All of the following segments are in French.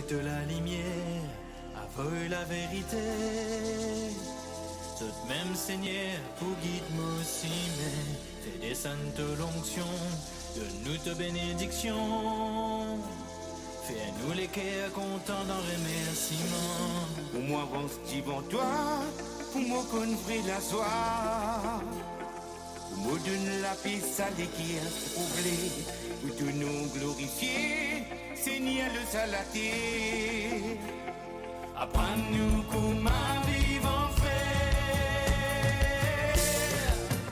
souhaite la lumière, aveugle la vérité. Tout même Seigneur, pour guide-moi aussi, mais fais descendre l'onction, donne-nous ta bénédiction. Fais-nous les cœurs contents dans remerciement. Pour moi, avance devant toi, pour moi, convrir la soie. Pour moi, donne la paix, ça qui est troublé. Pour tout nous glorifier, Seigneur le salaté. Apprends-nous comment vivre en frère.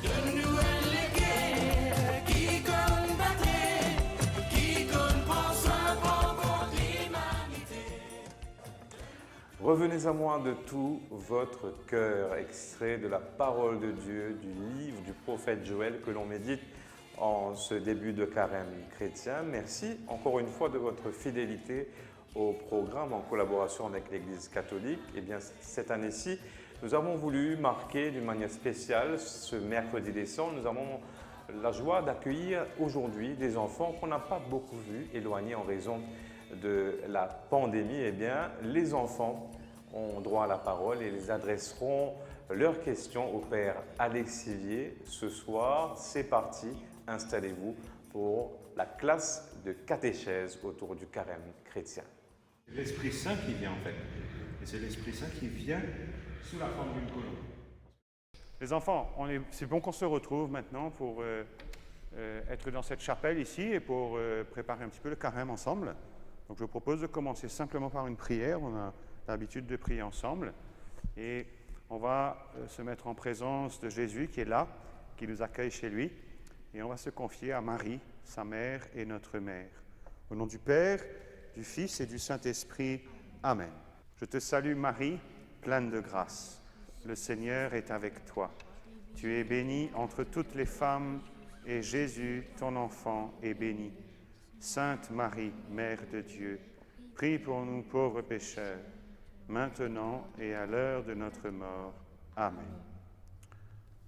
Donne-nous un légué qui combattrait, qui prend soin pour l'humanité. Revenez à moi de tout votre cœur, extrait de la parole de Dieu, du livre du prophète Joël que l'on médite en ce début de carême chrétien. Merci encore une fois de votre fidélité au programme en collaboration avec l'Église catholique. Eh bien, cette année-ci, nous avons voulu marquer d'une manière spéciale ce mercredi des Cendres. Nous avons la joie d'accueillir aujourd'hui des enfants qu'on n'a pas beaucoup vus, éloignés en raison de la pandémie. Eh bien, les enfants ont droit à la parole et ils adresseront leurs questions au Père Alexivier ce soir. C'est parti, installez-vous pour la classe de catéchèse autour du carême chrétien. C'est l'Esprit Saint qui vient en fait. Et c'est l'Esprit Saint qui vient sous la forme d'une colombe. Les enfants, c'est bon qu'on se retrouve maintenant pour être dans cette chapelle ici et pour préparer un petit peu le carême ensemble. Donc je vous propose de commencer simplement par une prière. On a l'habitude de prier ensemble. Et on va se mettre en présence de Jésus qui est là, qui nous accueille chez lui. Et on va se confier à Marie, sa mère et notre mère. Au nom du Père, du Fils et du Saint-Esprit. Amen. Je te salue Marie, pleine de grâce. Le Seigneur est avec toi. Tu es bénie entre toutes les femmes et Jésus, ton enfant, est béni. Sainte Marie, Mère de Dieu, prie pour nous pauvres pécheurs, maintenant et à l'heure de notre mort. Amen.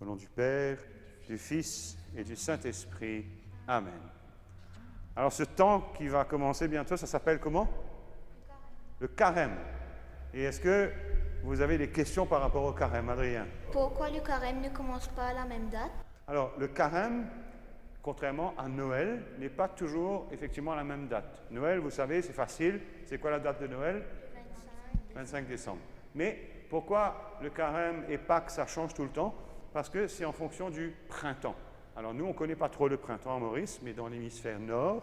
Au nom du Père, du Fils et du Saint-Esprit. Amen. Alors ce temps qui va commencer bientôt, ça s'appelle comment? Le carême. Et est-ce que vous avez des questions par rapport au carême, Adrien? Pourquoi le carême ne commence pas à la même date? Alors le carême, contrairement à Noël, n'est pas toujours effectivement à la même date. Noël, vous savez, c'est facile. C'est quoi la date de Noël? 25 décembre. Mais pourquoi le carême et Pâques, ça change tout le temps? Parce que c'est en fonction du printemps. Alors nous, on ne connaît pas trop le printemps en Maurice, mais dans l'hémisphère nord,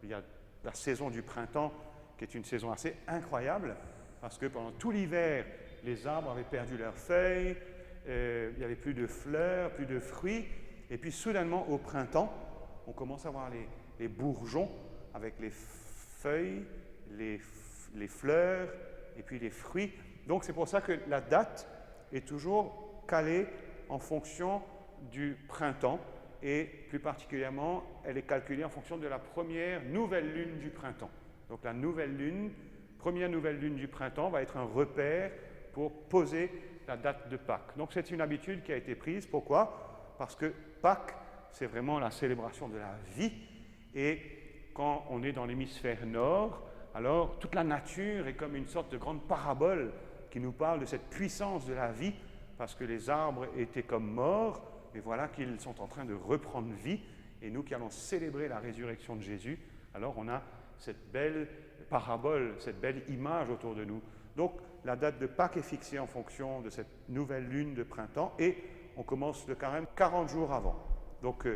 il y a la saison du printemps qui est une saison assez incroyable, parce que pendant tout l'hiver, les arbres avaient perdu leurs feuilles, il n'y avait plus de fleurs, plus de fruits, et puis soudainement au printemps, on commence à voir les bourgeons avec les feuilles, les fleurs, et puis les fruits. Donc c'est pour ça que la date est toujours calée en fonction du printemps, et plus particulièrement, elle est calculée en fonction de la première nouvelle lune du printemps. Donc la première nouvelle lune du printemps va être un repère pour poser la date de Pâques. Donc c'est une habitude qui a été prise. Pourquoi? Parce que Pâques, c'est vraiment la célébration de la vie. Et quand on est dans l'hémisphère nord, alors toute la nature est comme une sorte de grande parabole qui nous parle de cette puissance de la vie, parce que les arbres étaient comme morts, mais voilà qu'ils sont en train de reprendre vie. Et nous qui allons célébrer la résurrection de Jésus, alors on a cette belle parabole, cette belle image autour de nous. Donc la date de Pâques est fixée en fonction de cette nouvelle lune de printemps et on commence le carême 40 jours avant. Donc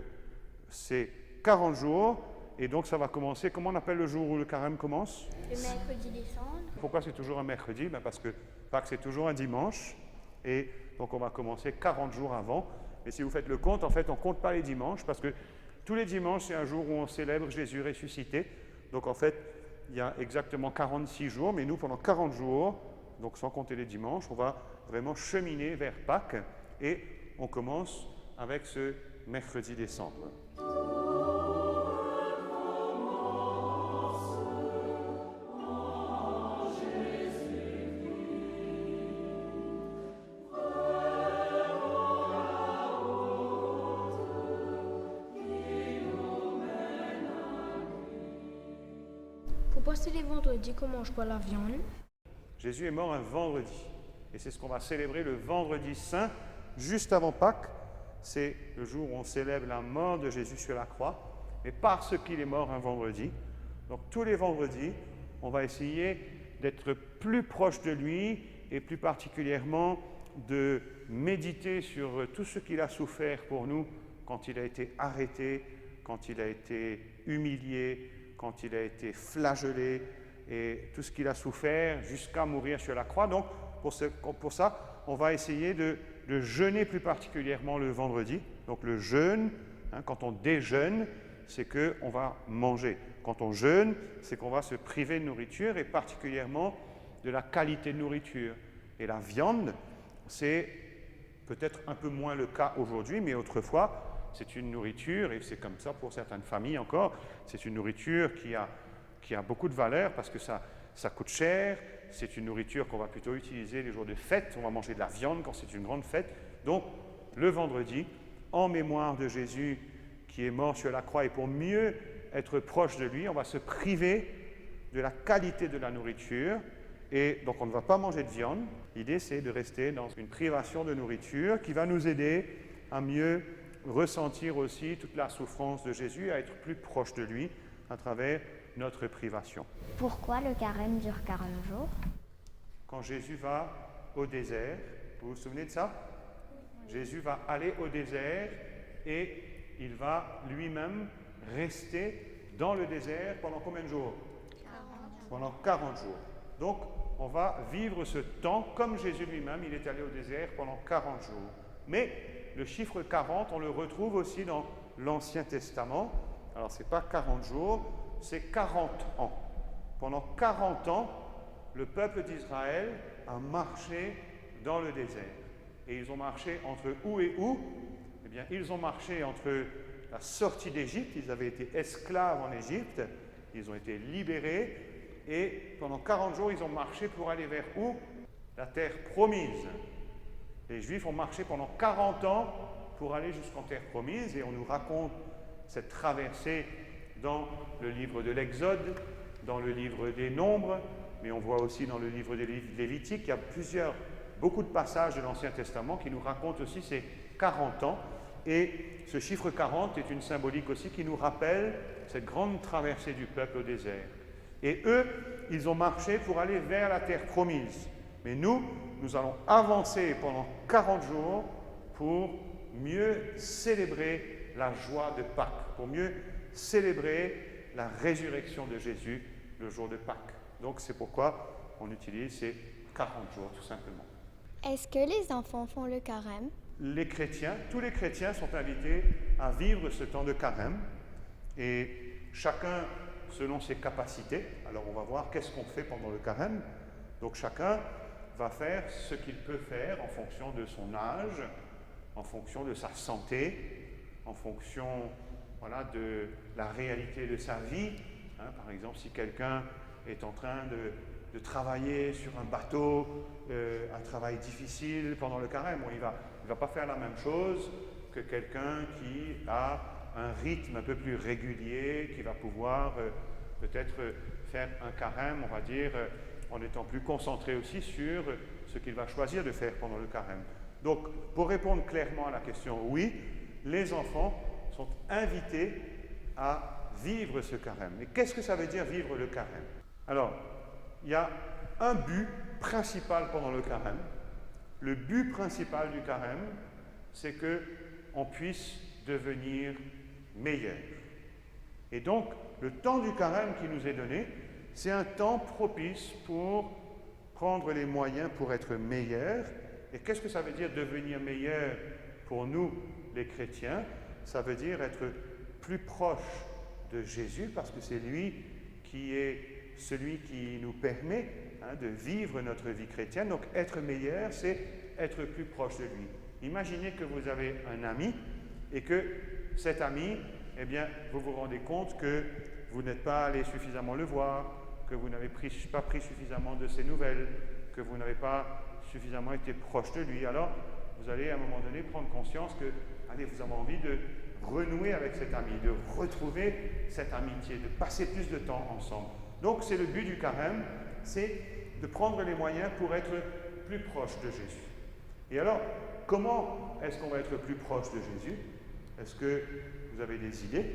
c'est 40 jours et donc ça va commencer. Comment on appelle le jour où le carême commence? Le mercredi des Cendres. Pourquoi c'est toujours un mercredi? Parce que Pâques c'est toujours un dimanche et donc on va commencer 40 jours avant. Et si vous faites le compte, en fait on ne compte pas les dimanches parce que tous les dimanches c'est un jour où on célèbre Jésus ressuscité. Donc en fait il y a exactement 46 jours, mais nous pendant 40 jours, donc sans compter les dimanches, on va vraiment cheminer vers Pâques et on commence avec ce mercredi des Cendres. Pourquoi Pourquoi c'est les vendredis qu'on mange pas la viande? Jésus est mort un vendredi. Et c'est ce qu'on va célébrer le vendredi saint, juste avant Pâques. C'est le jour où on célèbre la mort de Jésus sur la croix, mais parce qu'il est mort un vendredi. Donc tous les vendredis, on va essayer d'être plus proche de lui et plus particulièrement de méditer sur tout ce qu'il a souffert pour nous quand il a été arrêté, quand il a été humilié, quand il a été flagellé et tout ce qu'il a souffert jusqu'à mourir sur la croix. Donc pour ça, on va essayer de jeûner plus particulièrement le vendredi. Donc le jeûne, quand on déjeune, c'est qu'on va manger. Quand on jeûne, c'est qu'on va se priver de nourriture et particulièrement de la qualité de nourriture. Et la viande, c'est peut-être un peu moins le cas aujourd'hui, mais autrefois, c'est une nourriture, et c'est comme ça pour certaines familles encore, c'est une nourriture qui a beaucoup de valeur parce que ça coûte cher, c'est une nourriture qu'on va plutôt utiliser les jours de fête, on va manger de la viande quand c'est une grande fête. Donc, le vendredi, en mémoire de Jésus qui est mort sur la croix et pour mieux être proche de lui, on va se priver de la qualité de la nourriture et donc on ne va pas manger de viande. L'idée, c'est de rester dans une privation de nourriture qui va nous aider à mieux ressentir aussi toute la souffrance de Jésus, à être plus proche de lui à travers notre privation. Pourquoi le carême dure 40 jours? Quand Jésus va au désert, vous vous souvenez de ça? Jésus va aller au désert et il va lui-même rester dans le désert pendant combien de jours? 40. Pendant 40 jours. Donc, on va vivre ce temps comme Jésus lui-même, il est allé au désert pendant 40 jours. Mais le chiffre 40, on le retrouve aussi dans l'Ancien Testament. Alors, ce n'est pas 40 jours, c'est 40 ans. Pendant 40 ans, le peuple d'Israël a marché dans le désert. Et ils ont marché entre où et où? Eh bien, ils ont marché entre la sortie d'Égypte, ils avaient été esclaves en Égypte, ils ont été libérés, et pendant 40 jours, ils ont marché pour aller vers où? La terre promise. Les Juifs ont marché pendant 40 ans pour aller jusqu'en terre promise, et on nous raconte cette traversée dans le livre de l'Exode, dans le livre des Nombres, mais on voit aussi dans le livre des Lévitique, il y a beaucoup de passages de l'Ancien Testament qui nous racontent aussi ces 40 ans. Et ce chiffre 40 est une symbolique aussi qui nous rappelle cette grande traversée du peuple au désert. Et eux, ils ont marché pour aller vers la terre promise. Mais nous allons avancer pendant 40 jours pour mieux célébrer la joie de Pâques, pour mieux célébrer la résurrection de Jésus le jour de Pâques. Donc c'est pourquoi on utilise ces 40 jours tout simplement. Est-ce que les enfants font le carême? Les chrétiens, tous les chrétiens sont invités à vivre ce temps de carême et chacun selon ses capacités. Alors on va voir qu'est-ce qu'on fait pendant le carême. Donc chacun va faire ce qu'il peut faire en fonction de son âge, en fonction de sa santé, en fonction de la réalité de sa vie. Par exemple, si quelqu'un est en train de travailler sur un bateau, un travail difficile pendant le carême, il ne va pas faire la même chose que quelqu'un qui a un rythme un peu plus régulier, qui va pouvoir peut-être faire un carême, on va dire, en étant plus concentré aussi sur ce qu'il va choisir de faire pendant le carême. Donc, pour répondre clairement à la question, oui, les enfants sont invités à vivre ce carême. Mais qu'est-ce que ça veut dire vivre le carême? Alors, il y a un but principal pendant le carême. Le but principal du carême, c'est qu'on puisse devenir meilleur. Et donc, le temps du carême qui nous est donné, c'est un temps propice pour prendre les moyens pour être meilleur. Et qu'est-ce que ça veut dire devenir meilleur pour nous, les chrétiens? Ça veut dire être plus proche de Jésus, parce que c'est lui qui est celui qui nous permet de vivre notre vie chrétienne. Donc être meilleur, c'est être plus proche de lui. Imaginez que vous avez un ami et que cet ami, eh bien, vous vous rendez compte que vous n'êtes pas allé suffisamment le voir, que vous n'avez pas pris suffisamment de ses nouvelles, que vous n'avez pas suffisamment été proche de lui. Alors, vous allez à un moment donné prendre conscience que, vous avez envie de renouer avec cet ami, de retrouver cette amitié, de passer plus de temps ensemble. Donc c'est le but du carême, c'est de prendre les moyens pour être plus proche de Jésus. Et alors, comment est-ce qu'on va être plus proche de Jésus? Est-ce que vous avez des idées?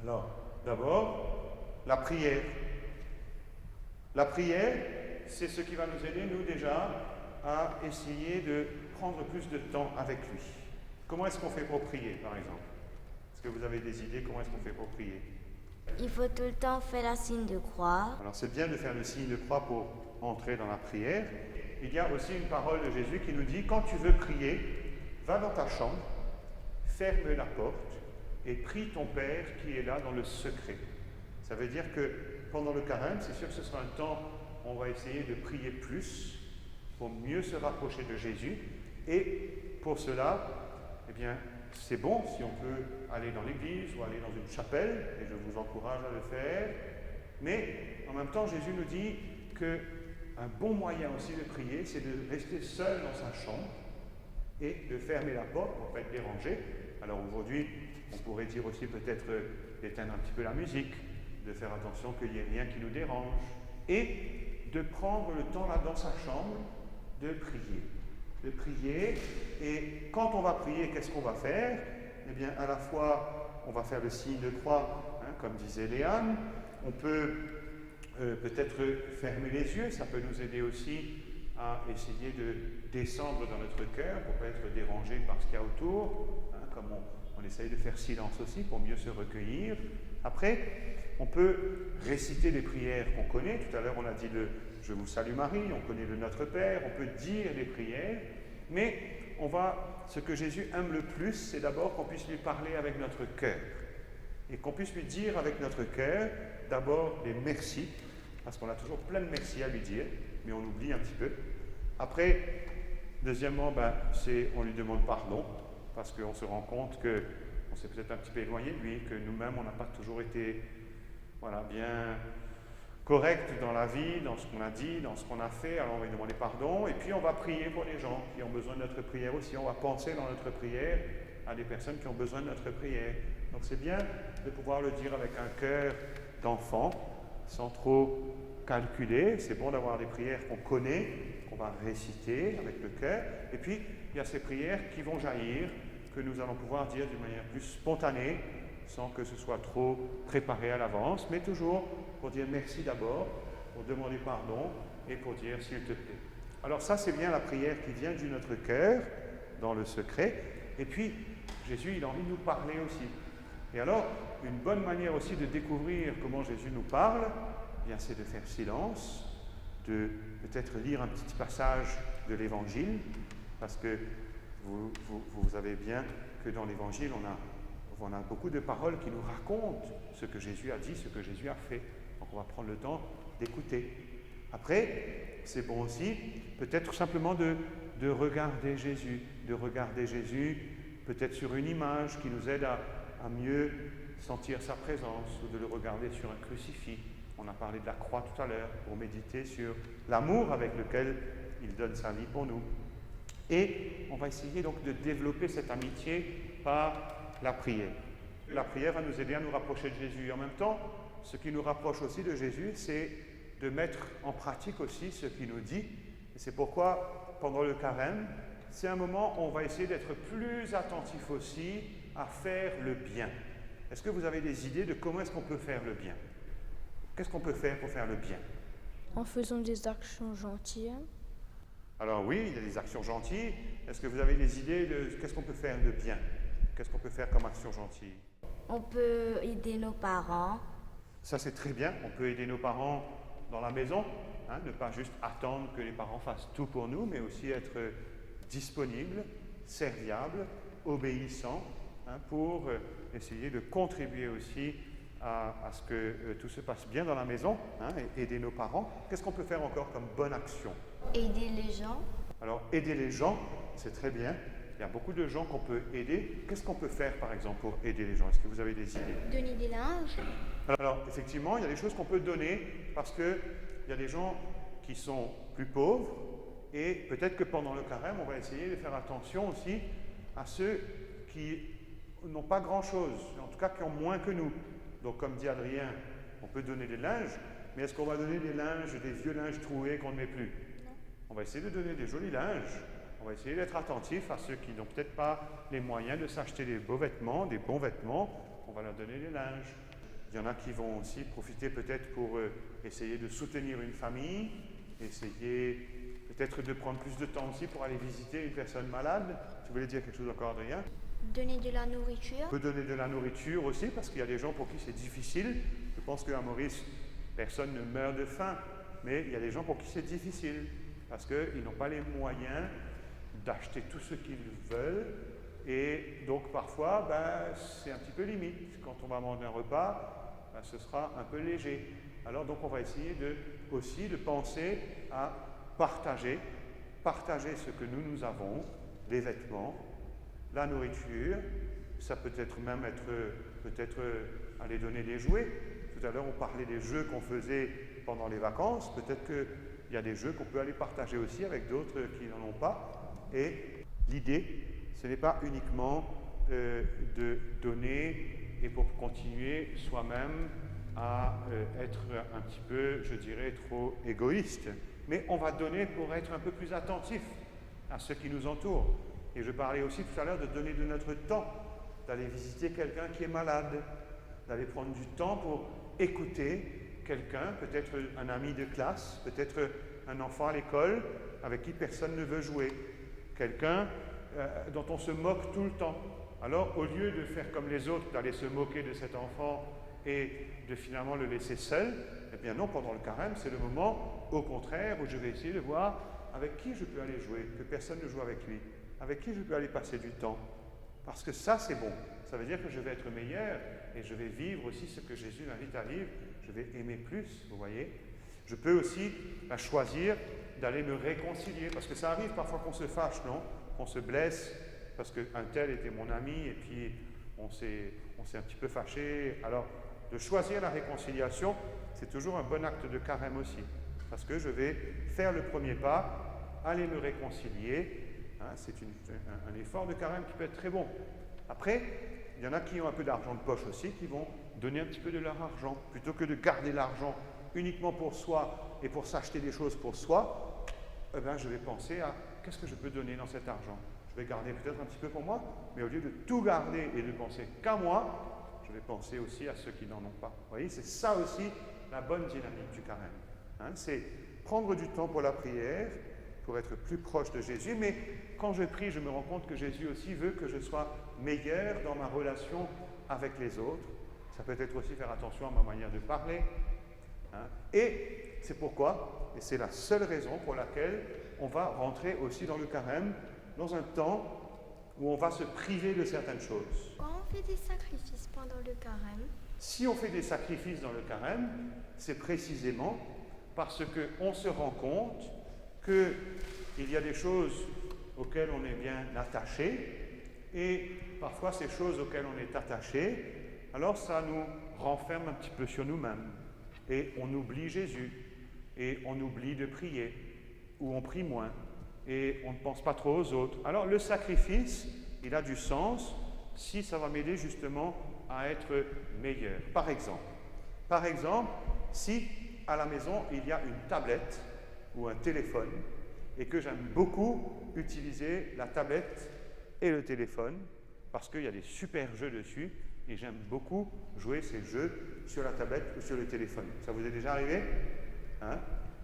Alors, d'abord, la prière. La prière, c'est ce qui va nous aider, nous déjà, à essayer de prendre plus de temps avec lui. Comment est-ce qu'on fait pour prier, par exemple? Est-ce que vous avez des idées? Comment est-ce qu'on fait pour prier? Il faut tout le temps faire la signe de croix. Alors c'est bien de faire le signe de croix pour entrer dans la prière. Il y a aussi une parole de Jésus qui nous dit, quand tu veux prier, va dans ta chambre, ferme la porte et prie ton Père qui est là dans le secret. Ça veut dire que pendant le carême, c'est sûr que ce sera un temps où on va essayer de prier plus pour mieux se rapprocher de Jésus. Et pour cela, eh bien, c'est bon si on peut aller dans l'église ou aller dans une chapelle, et je vous encourage à le faire. Mais en même temps, Jésus nous dit qu'un bon moyen aussi de prier, c'est de rester seul dans sa chambre et de fermer la porte pour ne pas être dérangé. Alors aujourd'hui, on pourrait dire aussi peut-être d'éteindre un petit peu la musique, de faire attention qu'il n'y ait rien qui nous dérange, et de prendre le temps là dans sa chambre de prier. De prier, et quand on va prier, qu'est-ce qu'on va faire? Eh bien, à la fois, on va faire le signe de croix, comme disait Léane, on peut peut-être fermer les yeux, ça peut nous aider aussi à essayer de descendre dans notre cœur pour ne pas être dérangé par ce qu'il y a autour, comme on essaye de faire silence aussi pour mieux se recueillir. Après, on peut réciter les prières qu'on connaît. Tout à l'heure, on a dit le « Je vous salue Marie », on connaît le « Notre Père », on peut dire les prières, mais ce que Jésus aime le plus, c'est d'abord qu'on puisse lui parler avec notre cœur. Et qu'on puisse lui dire avec notre cœur, d'abord des merci, parce qu'on a toujours plein de merci à lui dire, mais on oublie un petit peu. Après, deuxièmement, on lui demande pardon, parce qu'on se rend compte qu'on s'est peut-être un petit peu éloigné de lui, que nous-mêmes, on n'a pas toujours été bien correct dans la vie, dans ce qu'on a dit, dans ce qu'on a fait. Alors on va lui demander pardon, et puis on va prier pour les gens qui ont besoin de notre prière aussi. On va penser dans notre prière à des personnes qui ont besoin de notre prière. Donc c'est bien de pouvoir le dire avec un cœur d'enfant, sans trop calculer. C'est bon d'avoir des prières qu'on connaît, qu'on va réciter avec le cœur. Et puis, il y a ces prières qui vont jaillir, que nous allons pouvoir dire d'une manière plus spontanée, sans que ce soit trop préparé à l'avance, mais toujours pour dire merci d'abord, pour demander pardon et pour dire s'il te plaît. Alors ça, c'est bien la prière qui vient de notre cœur, dans le secret. Et puis, Jésus, il a envie de nous parler aussi. Et alors, une bonne manière aussi de découvrir comment Jésus nous parle, eh bien, c'est de faire silence, de peut-être lire un petit passage de l'Évangile, parce que vous savez bien que dans l'Évangile, on a beaucoup de paroles qui nous racontent ce que Jésus a dit, ce que Jésus a fait. Donc on va prendre le temps d'écouter. Après, c'est bon aussi peut-être simplement de regarder Jésus, peut-être sur une image qui nous aide à mieux sentir sa présence, ou de le regarder sur un crucifix. On a parlé de la croix tout à l'heure, pour méditer sur l'amour avec lequel il donne sa vie pour nous. Et on va essayer donc de développer cette amitié par la prière. La prière va nous aider à nous rapprocher de Jésus. Et en même temps, ce qui nous rapproche aussi de Jésus, c'est de mettre en pratique aussi ce qu'il nous dit. Et c'est pourquoi, pendant le carême, c'est un moment où on va essayer d'être plus attentif aussi à faire le bien. Est-ce que vous avez des idées de comment est-ce qu'on peut faire le bien? Qu'est-ce qu'on peut faire pour faire le bien? En faisant des actions gentilles. Alors oui, il y a des actions gentilles. Est-ce que vous avez des idées de qu'est-ce qu'on peut faire de bien? Qu'est-ce qu'on peut faire comme action gentille? On peut aider nos parents. Ça, c'est très bien. On peut aider nos parents dans la maison, ne pas juste attendre que les parents fassent tout pour nous, mais aussi être disponible, serviable, obéissant, pour essayer de contribuer aussi à ce que tout se passe bien dans la maison, et aider nos parents. Qu'est-ce qu'on peut faire encore comme bonne action? Aider les gens. Alors, aider les gens, c'est très bien. Il y a beaucoup de gens qu'on peut aider. Qu'est-ce qu'on peut faire, par exemple, pour aider les gens? Est-ce que vous avez des idées? Donner des linges. Alors, effectivement, il y a des choses qu'on peut donner parce qu'il y a des gens qui sont plus pauvres et peut-être que pendant le carême, on va essayer de faire attention aussi à ceux qui n'ont pas grand-chose, en tout cas qui ont moins que nous. Donc, comme dit Adrien, On peut donner des linges, mais est-ce qu'on va donner des vieux linges troués qu'on ne met plus? Non. On va essayer de donner des jolis linges. On va essayer d'être attentif à ceux qui n'ont peut-être pas les moyens de s'acheter des beaux vêtements, des bons vêtements. On va leur donner des linges. Il y en a qui vont aussi profiter peut-être pour essayer de soutenir une famille, essayer peut-être de prendre plus de temps aussi pour aller visiter une personne malade. Tu voulais dire quelque chose encore, Adrien? Donner de la nourriture. On peut donner de la nourriture aussi, parce qu'il y a des gens pour qui c'est difficile. Je pense qu'à Maurice, personne ne meurt de faim, mais il y a des gens pour qui c'est difficile, parce qu'ils n'ont pas les moyens d'acheter tout ce qu'ils veulent, et donc parfois, c'est un petit peu limite. Quand on va manger un repas, ce sera un peu léger. Alors donc on va essayer aussi de penser à partager ce que nous avons, les vêtements, la nourriture, ça peut être même aller donner des jouets. Tout à l'heure, on parlait des jeux qu'on faisait pendant les vacances. Peut-être qu'il y a des jeux qu'on peut aller partager aussi avec d'autres qui n'en ont pas. Et l'idée, ce n'est pas uniquement de donner et pour continuer soi-même à être un petit peu, je dirais, trop égoïste. Mais on va donner pour être un peu plus attentif à ceux qui nous entourent. Et je parlais aussi tout à l'heure de donner de notre temps, d'aller visiter quelqu'un qui est malade, d'aller prendre du temps pour écouter quelqu'un, peut-être un ami de classe, peut-être un enfant à l'école avec qui personne ne veut jouer, quelqu'un dont on se moque tout le temps. Alors, au lieu de faire comme les autres, d'aller se moquer de cet enfant et de finalement le laisser seul, eh bien non, pendant le carême, c'est le moment, au contraire, où je vais essayer de voir avec qui je peux aller jouer, que personne ne joue avec lui, avec qui je peux aller passer du temps. Parce que ça, c'est bon. Ça veut dire que je vais être meilleur et je vais vivre aussi ce que Jésus m'invite à vivre. Je vais aimer plus, vous voyez. Je peux aussi choisir d'aller me réconcilier, parce que ça arrive parfois qu'on se fâche, non? Qu'on se blesse, parce qu'un tel était mon ami et puis on s'est un petit peu fâché. Alors, de choisir la réconciliation, c'est toujours un bon acte de carême aussi, parce que je vais faire le premier pas, aller me réconcilier. C'est un effort de carême qui peut être très bon. Après, il y en a qui ont un peu d'argent de poche aussi, qui vont donner un petit peu de leur argent. Plutôt que de garder l'argent uniquement pour soi et pour s'acheter des choses pour soi, je vais penser à qu'est-ce que je peux donner dans cet argent. Je vais garder peut-être un petit peu pour moi, mais au lieu de tout garder et de penser qu'à moi, je vais penser aussi à ceux qui n'en ont pas. Vous voyez, c'est ça aussi la bonne dynamique du carême. C'est prendre du temps pour la prière, pour être plus proche de Jésus, mais quand je prie, je me rends compte que Jésus aussi veut que je sois meilleur dans ma relation avec les autres. Ça peut être aussi faire attention à ma manière de parler. Et c'est pourquoi, et c'est la seule raison pour laquelle on va rentrer aussi dans le carême, dans un temps où on va se priver de certaines choses. Quand on fait des sacrifices pendant le carême, si on fait des sacrifices dans le carême, c'est précisément parce qu'on se rend compte qu'il y a des choses auxquelles on est bien attaché, et parfois ces choses auxquelles on est attaché, alors ça nous renferme un petit peu sur nous-mêmes, et on oublie Jésus, et on oublie de prier, ou on prie moins, et on ne pense pas trop aux autres. Alors le sacrifice, il a du sens si ça va m'aider justement à être meilleur. Par exemple, si à la maison il y a une tablette ou un téléphone, et que j'aime beaucoup utiliser la tablette et le téléphone, parce qu'il y a des super jeux dessus, et j'aime beaucoup jouer ces jeux sur la tablette ou sur le téléphone. Ça vous est déjà arrivé?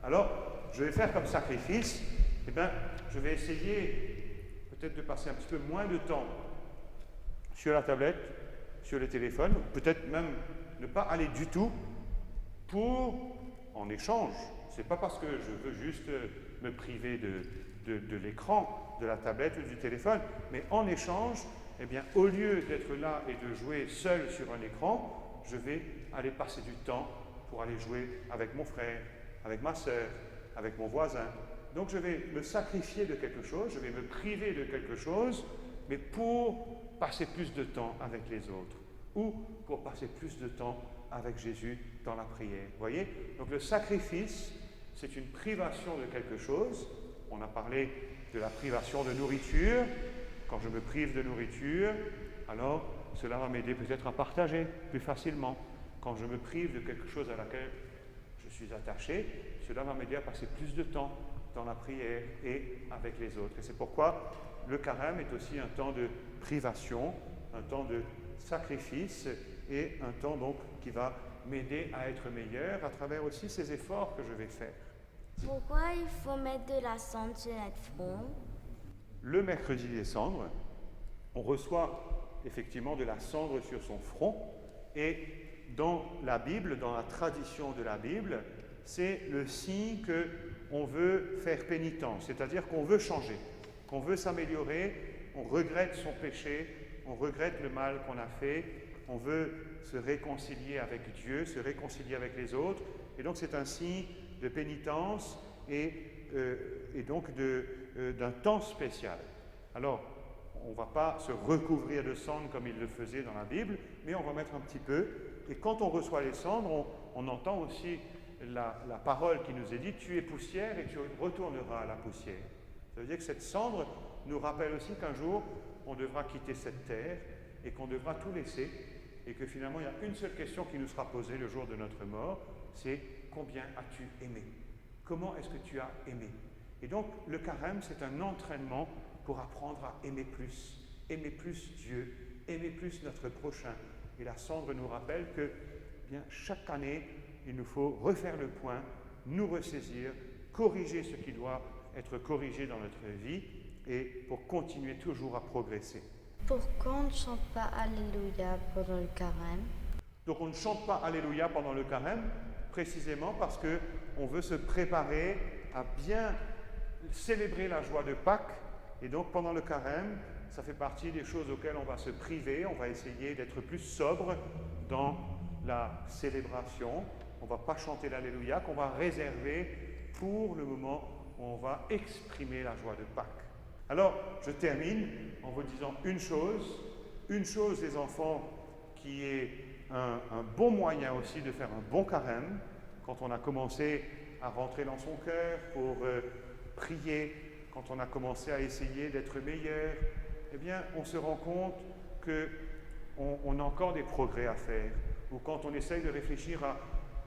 Alors, je vais faire comme sacrifice, je vais essayer peut-être de passer un petit peu moins de temps sur la tablette, sur le téléphone, peut-être même ne pas aller du tout en échange. C'est pas parce que je veux juste me priver de l'écran, de la tablette ou du téléphone, mais en échange, au lieu d'être là et de jouer seul sur un écran, je vais aller passer du temps pour aller jouer avec mon frère, avec ma sœur, avec mon voisin. Donc je vais me sacrifier de quelque chose, je vais me priver de quelque chose, mais pour passer plus de temps avec les autres, ou pour passer plus de temps avec Jésus dans la prière. Vous voyez? Donc le sacrifice, c'est une privation de quelque chose. On a parlé de la privation de nourriture. Quand je me prive de nourriture, alors cela va m'aider peut-être à partager plus facilement. quand je me prive de quelque chose à laquelle je suis attaché, cela va m'aider à passer plus de temps dans la prière et avec les autres. Et c'est pourquoi le carême est aussi un temps de privation, un temps de sacrifice et un temps donc qui va m'aider à être meilleur à travers aussi ces efforts que je vais faire. Pourquoi il faut mettre de la cendre sur notre front? Le mercredi des cendres, on reçoit effectivement de la cendre sur son front et dans la Bible, dans la tradition de la Bible, c'est le signe qu'on veut faire pénitence, c'est-à-dire qu'on veut changer, qu'on veut s'améliorer, on regrette son péché, on regrette le mal qu'on a fait, on veut se réconcilier avec Dieu, se réconcilier avec les autres, et donc c'est un signe de pénitence et donc d'un temps spécial. Alors, on ne va pas se recouvrir de cendres comme il le faisait dans la Bible, mais on va mettre un petit peu, et quand on reçoit les cendres, on entend aussi la parole qui nous est dite, tu es poussière et tu retourneras à la poussière. Ça veut dire que cette cendre nous rappelle aussi qu'un jour, on devra quitter cette terre et qu'on devra tout laisser, et que finalement, il y a une seule question qui nous sera posée le jour de notre mort, c'est combien as-tu aimé? Comment est-ce que tu as aimé? Et donc, le carême, c'est un entraînement pour apprendre à aimer plus Dieu, aimer plus notre prochain. Et la cendre nous rappelle que bien, chaque année, il nous faut refaire le point, nous ressaisir, corriger ce qui doit être corrigé dans notre vie et pour continuer toujours à progresser. Pourquoi on ne chante pas Alléluia pendant le carême? Donc on ne chante pas Alléluia pendant le carême, précisément parce qu'on veut se préparer à bien célébrer la joie de Pâques. Et donc pendant le carême, ça fait partie des choses auxquelles on va se priver, on va essayer d'être plus sobre dans la célébration. On ne va pas chanter l'Alléluia, qu'on va réserver pour le moment où on va exprimer la joie de Pâques. Alors, je termine en vous disant une chose les enfants, qui est un bon moyen aussi de faire un bon carême, quand on a commencé à rentrer dans son cœur pour prier, quand on a commencé à essayer d'être meilleur, eh bien, on se rend compte qu'on a encore des progrès à faire, ou quand on essaye de réfléchir à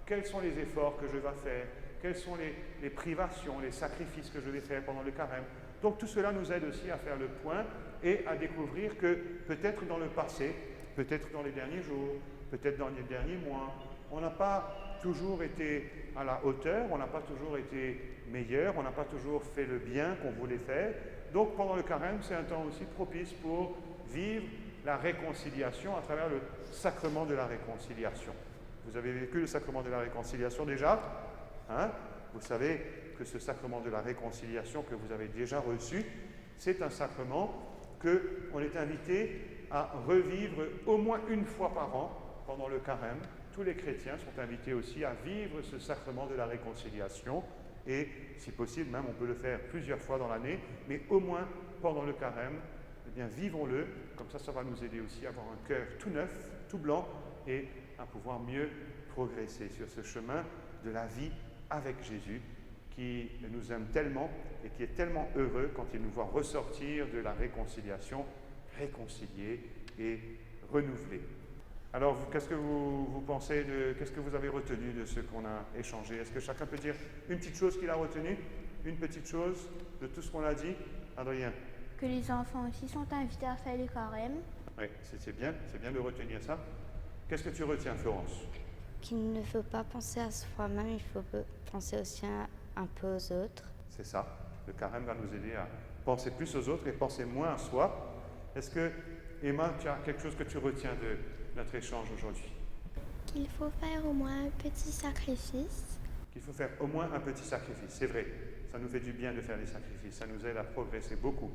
quels sont les efforts que je vais faire, quelles sont les privations, les sacrifices que je vais faire pendant le carême. Donc tout cela nous aide aussi à faire le point et à découvrir que peut-être dans le passé, peut-être dans les derniers jours, peut-être dans les derniers mois, on n'a pas toujours été à la hauteur, on n'a pas toujours été meilleur, on n'a pas toujours fait le bien qu'on voulait faire. Donc pendant le carême, c'est un temps aussi propice pour vivre la réconciliation à travers le sacrement de la réconciliation. Vous avez vécu le sacrement de la réconciliation déjà, hein? Vous savez que ce sacrement de la réconciliation que vous avez déjà reçu, c'est un sacrement qu'on est invité à revivre au moins une fois par an pendant le carême. Tous les chrétiens sont invités aussi à vivre ce sacrement de la réconciliation et, si possible, même on peut le faire plusieurs fois dans l'année, mais au moins pendant le carême, eh bien, vivons-le. Comme ça va nous aider aussi à avoir un cœur tout neuf, tout blanc et à pouvoir mieux progresser sur ce chemin de la vie avec Jésus, qui nous aime tellement et qui est tellement heureux quand il nous voit ressortir de la réconciliation, réconciliés et renouvelés. Alors, qu'est-ce que vous pensez qu'est-ce que vous avez retenu de ce qu'on a échangé? Est-ce que chacun peut dire une petite chose qu'il a retenue? Une petite chose de tout ce qu'on a dit? Adrien? Que les enfants aussi sont invités à faire le carême. Oui, c'est bien de retenir ça. Qu'est-ce que tu retiens, Florence? Qu'il ne faut pas penser à soi-même, il faut penser aussi un peu aux autres. C'est ça. Le carême va nous aider à penser plus aux autres et penser moins à soi. Est-ce que, Emma, tu as quelque chose que tu retiens de notre échange aujourd'hui? Qu'il faut faire au moins un petit sacrifice. Qu'il faut faire au moins un petit sacrifice, c'est vrai. Ça nous fait du bien de faire des sacrifices, ça nous aide à progresser beaucoup.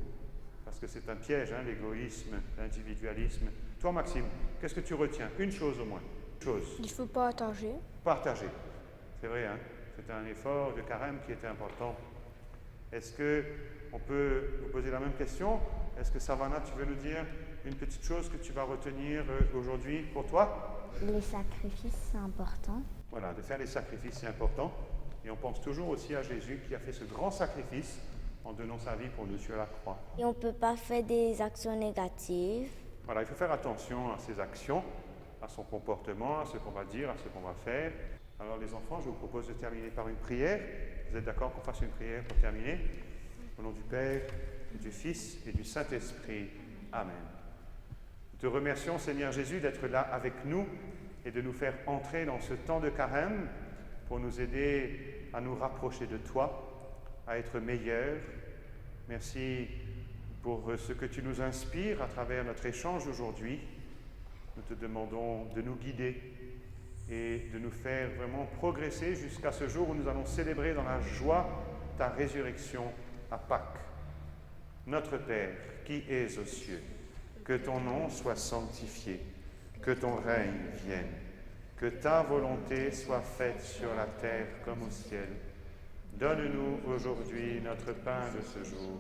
Parce que c'est un piège, hein, l'égoïsme, l'individualisme. Toi, Maxime, qu'est-ce que tu retiens? Une chose au moins. Il faut partager. Partager. C'est vrai, hein? C'était un effort de carême qui était important. Est-ce qu'on peut vous poser la même question? Est-ce que Savannah, tu veux nous dire une petite chose que tu vas retenir aujourd'hui pour toi? Les sacrifices, c'est important. Voilà, de faire les sacrifices, c'est important. Et on pense toujours aussi à Jésus qui a fait ce grand sacrifice en donnant sa vie pour nous sur la croix. Et on ne peut pas faire des actions négatives. Voilà, il faut faire attention à ces actions. à son comportement, à ce qu'on va dire, à ce qu'on va faire. Alors les enfants, je vous propose de terminer par une prière. Vous êtes d'accord qu'on fasse une prière pour terminer? Au nom du Père, et du Fils et du Saint-Esprit. Amen. Nous te remercions, Seigneur Jésus, d'être là avec nous et de nous faire entrer dans ce temps de carême pour nous aider à nous rapprocher de toi, à être meilleurs. Merci pour ce que tu nous inspires à travers notre échange aujourd'hui. Nous te demandons de nous guider et de nous faire vraiment progresser jusqu'à ce jour où nous allons célébrer dans la joie ta résurrection à Pâques. Notre Père, qui es aux cieux, que ton nom soit sanctifié, que ton règne vienne, que ta volonté soit faite sur la terre comme au ciel. Donne-nous aujourd'hui notre pain de ce jour.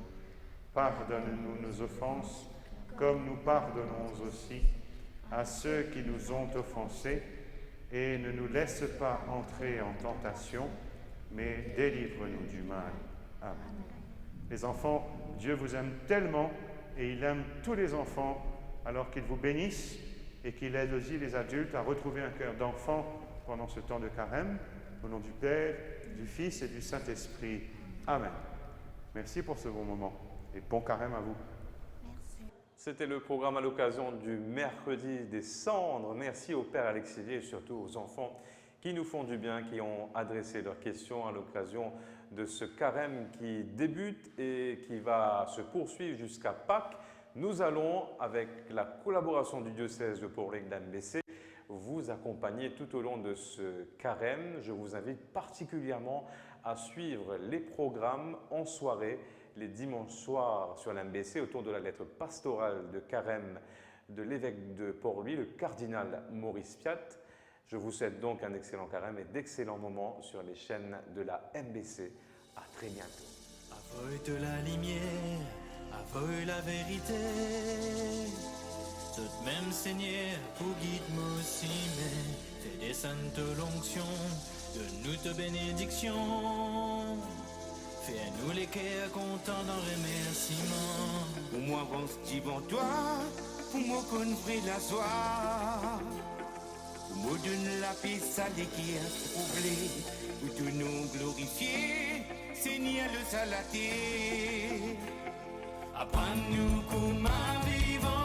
Pardonne-nous nos offenses, comme nous pardonnons aussi à ceux qui nous ont offensés, et ne nous laisse pas entrer en tentation, mais délivre-nous du mal. Amen. Les enfants, Dieu vous aime tellement, et il aime tous les enfants, alors qu'il vous bénisse et qu'il aide aussi les adultes à retrouver un cœur d'enfant pendant ce temps de carême. Au nom du Père, du Fils et du Saint-Esprit. Amen. Merci pour ce bon moment et bon carême à vous. C'était le programme à l'occasion du mercredi des cendres. Merci au Père Alexivier et surtout aux enfants qui nous font du bien, qui ont adressé leurs questions à l'occasion de ce carême qui débute et qui va se poursuivre jusqu'à Pâques. Nous allons, avec la collaboration du diocèse de Portland d'MBC, vous accompagner tout au long de ce carême. Je vous invite particulièrement à suivre les programmes en soirée, les dimanches soirs sur l'MBC, autour de la lettre pastorale de carême de l'évêque de Port-Louis, le cardinal Maurice Piat. Je vous souhaite donc un excellent carême et d'excellents moments sur les chaînes de la MBC. À très bientôt. Avoue la lumière, avoue la vérité. Tout même Seigneur, pour guide-moi aussi, mais fais descendre l'onction, donne-nous ta bénédiction. Fais-nous les cœurs contents dans remerciement. Pour moi, avance devant toi, pour moi, convrer la soie. Pour moi, donne la paix salée qui est troublée. Pour tout nous glorifier, Seigneur le salaté. Apprends-nous comment vivre.